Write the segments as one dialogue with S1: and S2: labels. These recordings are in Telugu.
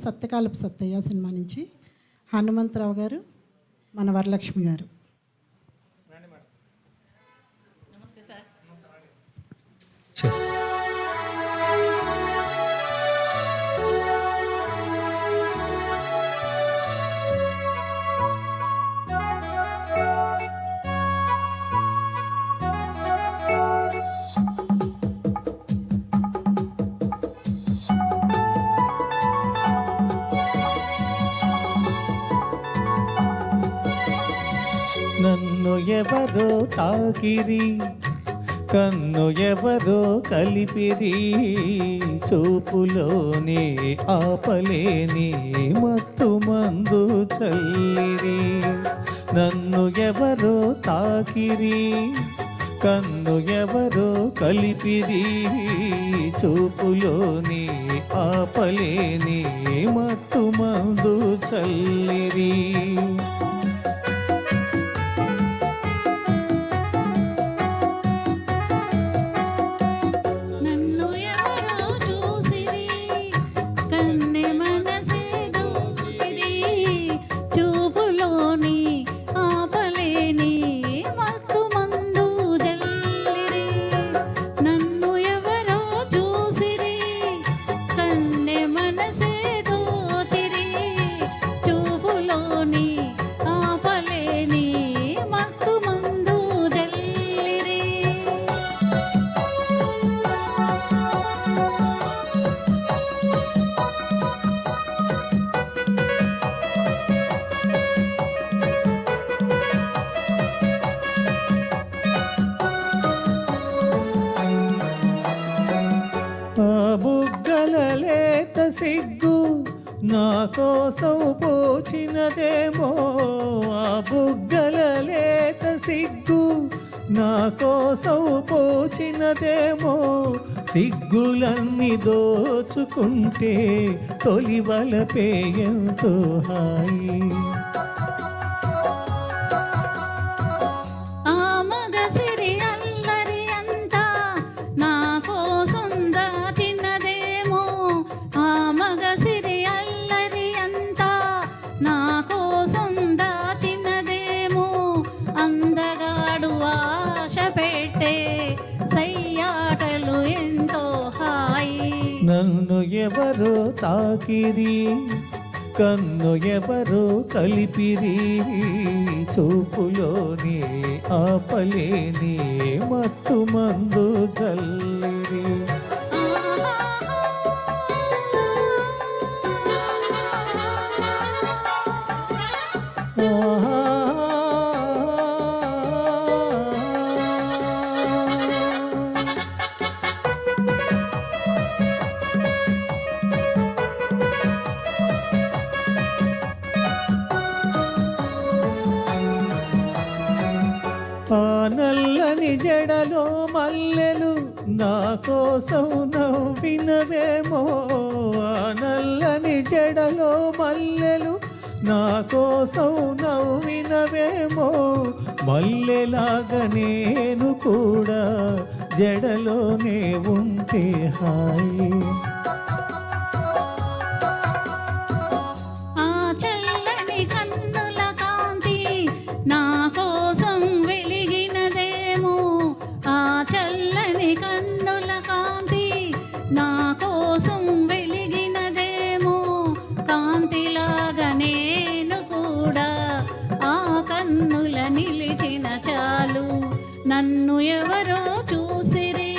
S1: సత్యకాలపు సత్తయ్య సినిమా నుంచి హనుమంతరావు గారు, మన వరలక్ష్మి గారు.
S2: నన్ను ఎవరో తాకిరి, కన్ను ఎవరో కలిపిరి, చూపులోనే ఆపలేని మత్తు మందు చల్లిరి. నన్ను ఎవరో తాకిరి, కన్ను ఎవరో కలిపిరి, చూపులోని ఆపలేని మత్తు మందు చల్లిరి. బుగ్గల లేత సిగ్గు నా కోసం పోచినదేమో, ఆ బుగ్గల లేత సిగ్గు నా కోసం పోచినదేమో. సిగ్గులన్నీ దోచుకుంటే తొలి వలపే ఎంతో హాయి. నన్ను ఎవరో తాకిరి, కన్ను ఎవరో కలిపిరి, చూపులోని ఆపలేని మత్తు మందు చల్లిరి. ఆ నల్లని జడలో మల్లెలు నా కోసం నవ్వినవేమో, ఆ నల్లని జడలో మల్లెలు నా కోసం నవ్వినవేమో. మల్లెలాగా నేను కూడా జడలోనే ఉంటే హాయి.
S3: నన్ను ఎవరో చూసిరి,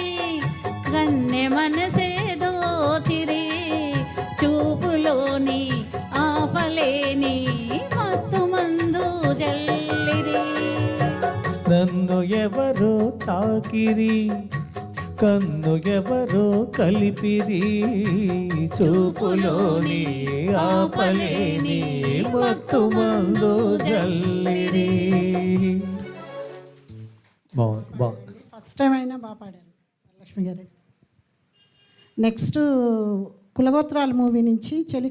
S3: కన్నె మనసేదో చిరి, చూపులోని ఆపలేని మత్తు మందు జల్లిరి.
S2: నన్ను ఎవరో తాకిరి, కన్ను ఎవరో కలిపిరి, చూపులోని ఆపలేని మత్తు మందు జల్లిరి. బాగుంది.
S1: ఫస్ట్ టైం అయినా బాగా పాడారు లక్ష్మి గారు. నెక్స్ట్ కులగోత్రాల మూవీ నుంచి చెలి